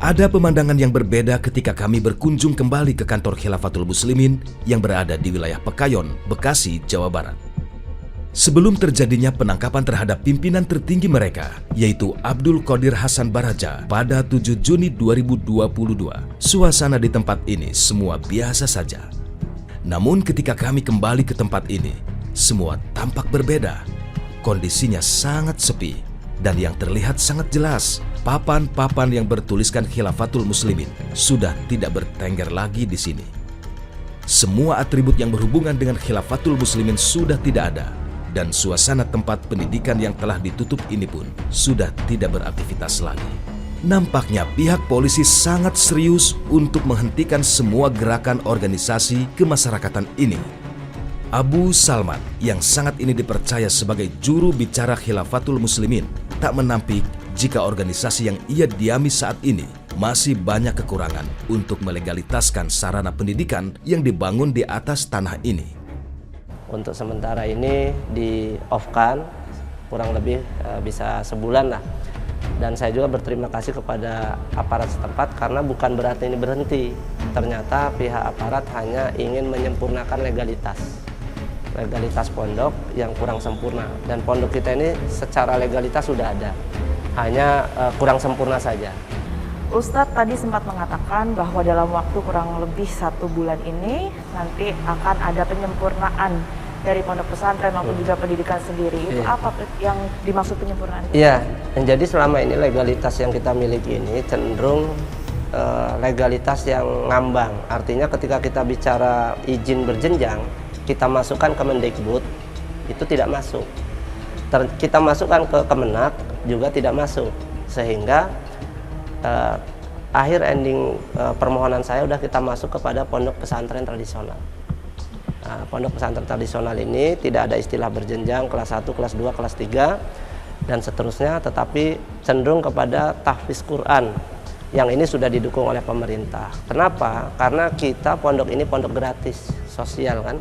Ada pemandangan yang berbeda ketika kami berkunjung kembali ke kantor Khilafatul Muslimin yang berada di wilayah Pekayon, Bekasi, Jawa Barat. Sebelum terjadinya penangkapan terhadap pimpinan tertinggi mereka, yaitu Abdul Qadir Hasan Baraja pada 7 Juni 2022, suasana di tempat ini semua biasa saja. Namun ketika kami kembali ke tempat ini, semua tampak berbeda. Kondisinya sangat sepi, dan yang terlihat sangat jelas, papan-papan yang bertuliskan Khilafatul Muslimin sudah tidak bertengger lagi di sini. Semua atribut yang berhubungan dengan Khilafatul Muslimin sudah tidak ada, dan suasana tempat pendidikan yang telah ditutup ini pun sudah tidak beraktivitas lagi. Nampaknya pihak polisi sangat serius untuk menghentikan semua gerakan organisasi kemasyarakatan ini. Abu Salman yang sangat ini dipercaya sebagai juru bicara Khilafatul Muslimin tak menampik jika organisasi yang ia diami saat ini masih banyak kekurangan untuk melegalitaskan sarana pendidikan yang dibangun di atas tanah ini. Untuk sementara ini di-off-kan kurang lebih bisa sebulan lah. Dan saya juga berterima kasih kepada aparat setempat karena bukan berarti ini berhenti. Ternyata pihak aparat hanya ingin menyempurnakan legalitas pondok yang kurang sempurna. Dan pondok kita ini secara legalitas sudah ada, hanya kurang sempurna saja. Ustadz tadi sempat mengatakan bahwa dalam waktu kurang lebih 1 bulan ini nanti akan ada penyempurnaan dari pondok pesantren maupun juga pendidikan sendiri. Itu apa yang dimaksud penyempurnaan? Iya, jadi selama ini legalitas yang kita miliki ini cenderung legalitas yang ngambang. Artinya ketika kita bicara izin berjenjang, kita masukkan ke Mendikbud, itu tidak masuk. Kita masukkan ke Kemenak juga tidak masuk. Sehingga akhir ending permohonan saya udah kita masuk kepada pondok pesantren tradisional. Nah, pondok pesantren tradisional ini tidak ada istilah berjenjang kelas 1, kelas 2, kelas 3 dan seterusnya, tetapi cenderung kepada tahfiz Quran yang ini sudah didukung oleh pemerintah. Kenapa? Karena kita pondok ini pondok gratis, sosial kan.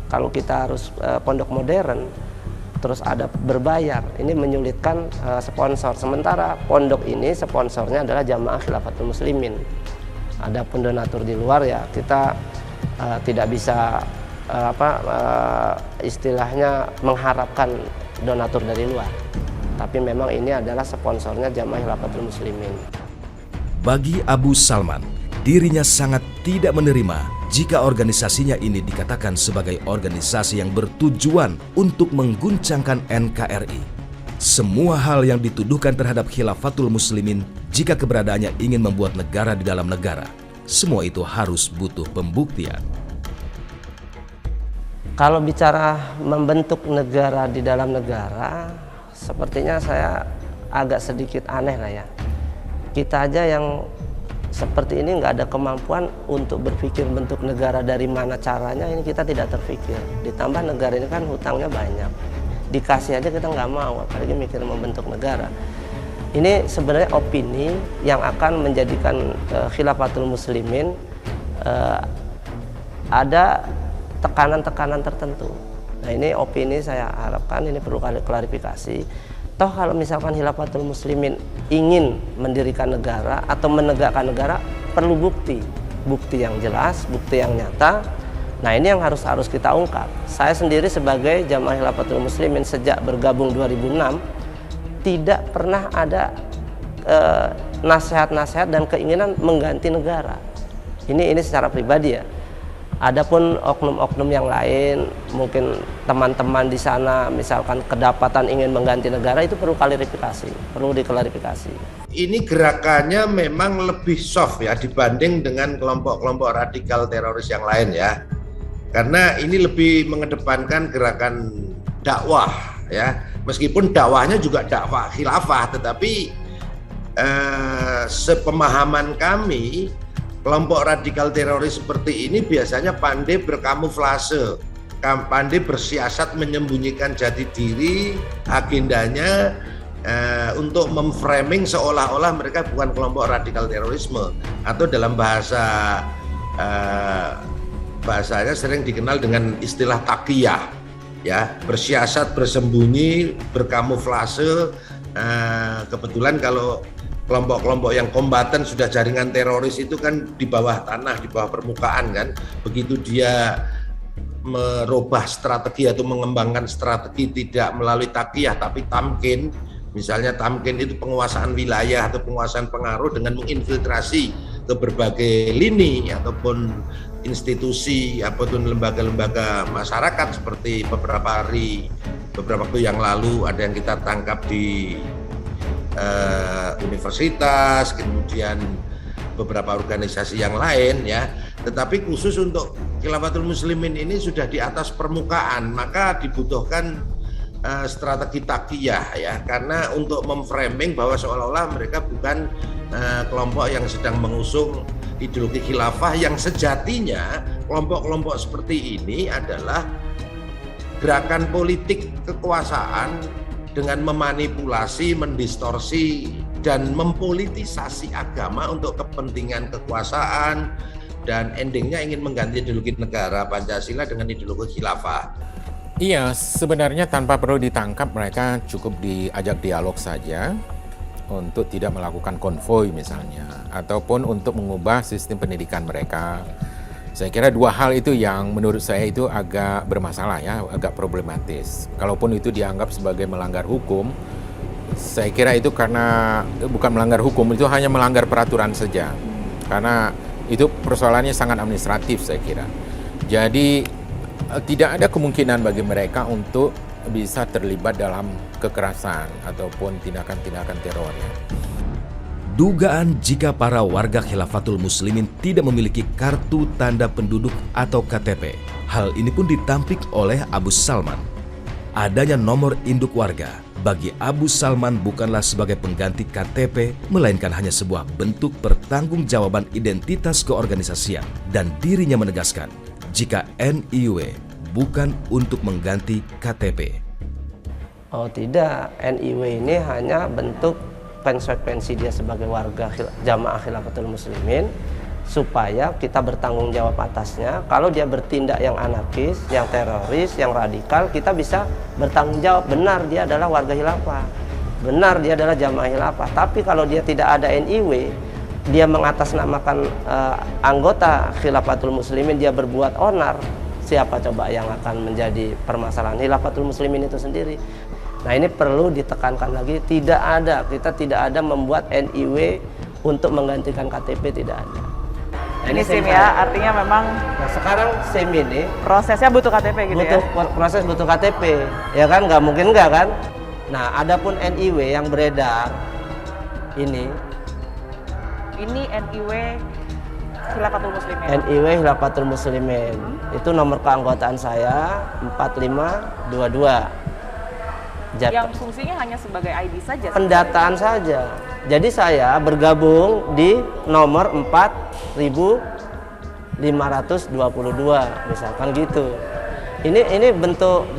Kalau kita harus pondok modern terus ada berbayar, ini menyulitkan sponsor. Sementara pondok ini sponsornya adalah Jamaah Khilafatul Muslimin. Adapun donatur di luar ya kita tidak bisa istilahnya mengharapkan donatur dari luar. Tapi memang ini adalah sponsornya Jamaah Khilafatul Muslimin. Bagi Abu Salman, dirinya sangat tidak menerima jika organisasinya ini dikatakan sebagai organisasi yang bertujuan untuk mengguncangkan NKRI. Semua hal yang dituduhkan terhadap Khilafatul Muslimin jika keberadaannya ingin membuat negara di dalam negara, semua itu harus butuh pembuktian. Kalau bicara membentuk negara di dalam negara, sepertinya saya agak sedikit aneh lah ya. Kita aja yang seperti ini nggak ada kemampuan untuk berpikir bentuk negara dari mana caranya, ini kita tidak terpikir. Ditambah negara ini kan hutangnya banyak. Dikasih aja kita nggak mau, apalagi mikir membentuk negara. Ini sebenarnya opini yang akan menjadikan Khilafatul Muslimin ada tekanan-tekanan tertentu. Nah ini opini saya harapkan ini perlu klarifikasi. Toh kalau misalkan Khilafatul Muslimin ingin mendirikan negara atau menegakkan negara, perlu bukti yang jelas, bukti yang nyata. Nah ini yang harus kita ungkap. Saya sendiri sebagai Jamaah Khilafatul Muslimin sejak bergabung 2006 tidak pernah ada nasihat-nasihat dan keinginan mengganti negara. Ini secara pribadi ya. Adapun oknum-oknum yang lain, mungkin teman-teman di sana misalkan kedapatan ingin mengganti negara, itu perlu diklarifikasi. Ini gerakannya memang lebih soft ya dibanding dengan kelompok-kelompok radikal teroris yang lain ya. Karena ini lebih mengedepankan gerakan dakwah ya. Meskipun dakwahnya juga dakwah khilafah, tetapi sepemahaman kami, kelompok radikal teroris seperti ini biasanya pandai berkamuflase, pandai bersiasat menyembunyikan jati diri, agendanya untuk memframing seolah-olah mereka bukan kelompok radikal terorisme, atau dalam bahasanya sering dikenal dengan istilah taqiyah, ya, bersiasat, bersembunyi, berkamuflase. Kebetulan kalau kelompok-kelompok yang kombatan sudah jaringan teroris itu kan di bawah tanah, di bawah permukaan kan. Begitu dia merubah strategi atau mengembangkan strategi tidak melalui takiyah tapi tamkin, misalnya tamkin itu penguasaan wilayah atau penguasaan pengaruh dengan menginfiltrasi ke berbagai lini ataupun institusi ataupun lembaga-lembaga masyarakat, seperti beberapa waktu yang lalu ada yang kita tangkap di universitas, kemudian beberapa organisasi yang lain ya. Tetapi khusus untuk Khilafatul Muslimin ini sudah di atas permukaan, maka dibutuhkan strategi takiyah ya, karena untuk memframing bahwa seolah-olah mereka bukan kelompok yang sedang mengusung ideologi khilafah, yang sejatinya kelompok-kelompok seperti ini adalah gerakan politik kekuasaan dengan memanipulasi, mendistorsi, dan mempolitisasi agama untuk kepentingan kekuasaan, dan endingnya ingin mengganti ideologi negara Pancasila dengan ideologi khilafah. Iya, sebenarnya tanpa perlu ditangkap, mereka cukup diajak dialog saja untuk tidak melakukan konvoi misalnya, ataupun untuk mengubah sistem pendidikan mereka. Saya kira dua hal itu yang menurut saya itu agak bermasalah ya, agak problematis. Kalaupun itu dianggap sebagai melanggar hukum, saya kira itu karena bukan melanggar hukum, itu hanya melanggar peraturan saja. Karena itu persoalannya sangat administratif saya kira. Jadi tidak ada kemungkinan bagi mereka untuk bisa terlibat dalam kekerasan ataupun tindakan-tindakan teror. Dugaan jika para warga Khilafatul Muslimin tidak memiliki kartu tanda penduduk atau KTP. Hal ini pun ditampik oleh Abu Salman. Adanya nomor induk warga bagi Abu Salman bukanlah sebagai pengganti KTP, melainkan hanya sebuah bentuk pertanggungjawaban identitas keorganisasian, dan dirinya menegaskan jika NIW bukan untuk mengganti KTP. Oh tidak, NIW ini hanya bentuk konsekuensi dia sebagai warga Jamaah Khilafatul Muslimin, supaya kita bertanggung jawab atasnya. Kalau dia bertindak yang anarkis, yang teroris, yang radikal, kita bisa bertanggung jawab, benar dia adalah warga khilafah, benar dia adalah jamaah khilafah. Tapi kalau dia tidak ada NIW, dia mengatasnamakan anggota Khilafatul Muslimin, dia berbuat onar, siapa coba yang akan menjadi permasalahan? Khilafatul Muslimin itu sendiri. Nah ini perlu ditekankan lagi, kita tidak ada membuat NIW untuk menggantikan KTP, tidak ada. Nah, ini SIM ya, artinya memang. Nah sekarang SIM ini Prosesnya butuh KTP gitu ya? Proses butuh KTP, ya kan? Nggak mungkin nggak kan? Nah adapun NIW yang beredar ini NIW Khilafatul Muslimin. NIW Khilafatul Muslimin. Itu nomor keanggotaan saya 4522. Yang fungsinya hanya sebagai ID saja? Pendataan saja. Jadi saya bergabung di nomor 4522 misalkan gitu. Ini bentuk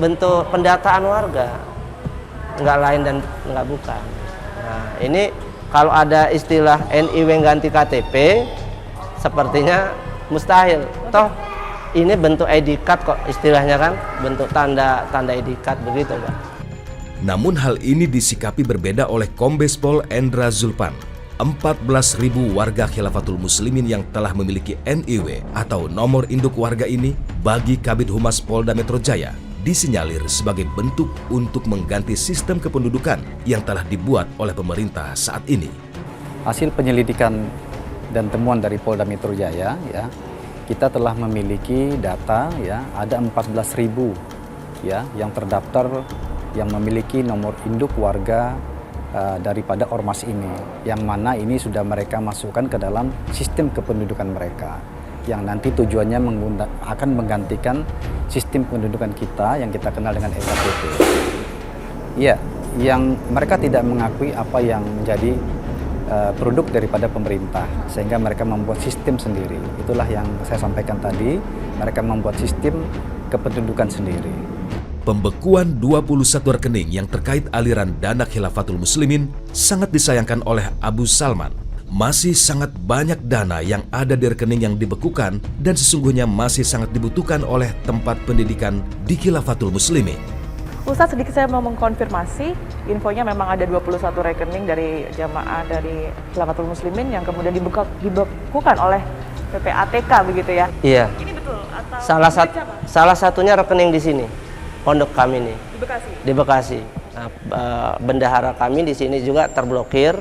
pendataan warga, nggak lain dan nggak bukan. Nah ini kalau ada istilah NIW ganti KTP, sepertinya mustahil. Toh ini bentuk ID card kok istilahnya kan, bentuk tanda ID card begitu Pak. Namun hal ini disikapi berbeda oleh Kombes Pol Endra Zulpan. 14.000 warga Khilafatul Muslimin yang telah memiliki NIW atau nomor induk warga ini bagi Kabid Humas Polda Metro Jaya disinyalir sebagai bentuk untuk mengganti sistem kependudukan yang telah dibuat oleh pemerintah saat ini. Hasil penyelidikan dan temuan dari Polda Metro Jaya ya, kita telah memiliki data ya, ada 14.000 ya yang terdaftar yang memiliki nomor induk warga daripada ormas ini, yang mana ini sudah mereka masukkan ke dalam sistem kependudukan mereka, yang nanti tujuannya akan menggantikan sistem kependudukan kita yang kita kenal dengan SKPP. Ya, yang mereka tidak mengakui apa yang menjadi produk daripada pemerintah, sehingga mereka membuat sistem sendiri. Itulah yang saya sampaikan tadi, mereka membuat sistem kependudukan sendiri. Pembekuan 21 rekening yang terkait aliran dana Khilafatul Muslimin sangat disayangkan oleh Abu Salman. Masih sangat banyak dana yang ada di rekening yang dibekukan dan sesungguhnya masih sangat dibutuhkan oleh tempat pendidikan di Khilafatul Muslimin. Ustadz, sedikit saya mau mengkonfirmasi, infonya memang ada 21 rekening dari jamaah dari Khilafatul Muslimin yang kemudian dibekukan oleh PPATK begitu ya? Iya. Ini betul atau Salah satunya rekening di sini, pondok kami nih. di Bekasi? Di Bekasi. Nah, bendahara kami di sini juga terblokir.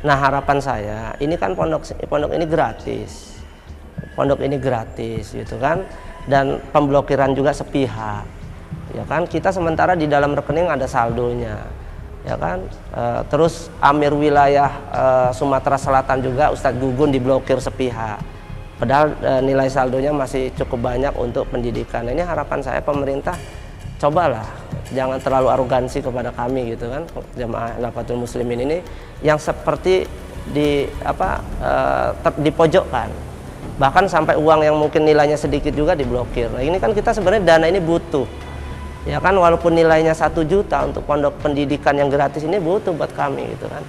Nah, harapan saya, ini kan pondok ini gratis. Pondok ini gratis gitu kan. Dan pemblokiran juga sepihak. Ya kan, kita sementara di dalam rekening ada saldonya. Ya kan? Terus Amir wilayah Sumatera Selatan juga Ustadz Gugun diblokir sepihak. Padahal nilai saldonya masih cukup banyak untuk pendidikan. Nah, ini harapan saya pemerintah cobalah jangan terlalu arogansi kepada kami gitu kan, jamaah Khilafatul Muslimin ini yang seperti dipojokkan, bahkan sampai uang yang mungkin nilainya sedikit juga diblokir. Nah, ini kan kita sebenarnya dana ini butuh, ya kan, walaupun nilainya 1 juta untuk pondok pendidikan yang gratis ini butuh buat kami gitu kan.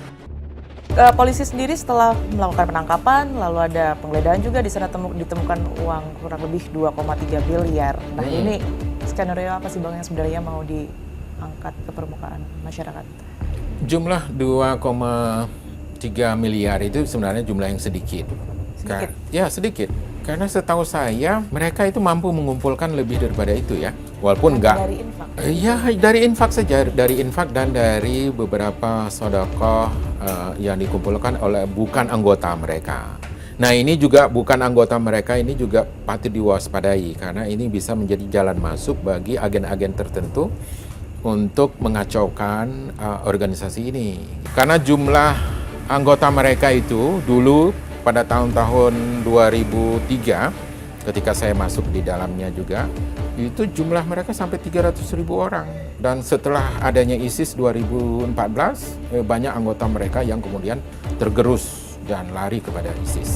Polisi sendiri setelah melakukan penangkapan, lalu ada penggeledahan juga di sana ditemukan uang kurang lebih 2,3 miliar. Nah, ini skenario apa sih Bang yang sebenarnya mau diangkat ke permukaan masyarakat? Jumlah 2,3 miliar itu sebenarnya jumlah yang sedikit. Ya, sedikit. Karena setahu saya mereka itu mampu mengumpulkan lebih daripada itu ya. Walaupun enggak. Dari infak? Ya, dari infak saja. Dari infak dan dari beberapa sedekah yang dikumpulkan oleh bukan anggota mereka. Nah, ini juga bukan anggota mereka, ini juga patut diwaspadai. Karena ini bisa menjadi jalan masuk bagi agen-agen tertentu untuk mengacaukan organisasi ini. Karena jumlah anggota mereka itu dulu pada tahun-tahun 2003 ketika saya masuk di dalamnya juga, itu jumlah mereka sampai 300.000 orang. Dan setelah adanya ISIS 2014, banyak anggota mereka yang kemudian tergerus dan lari kepada ISIS.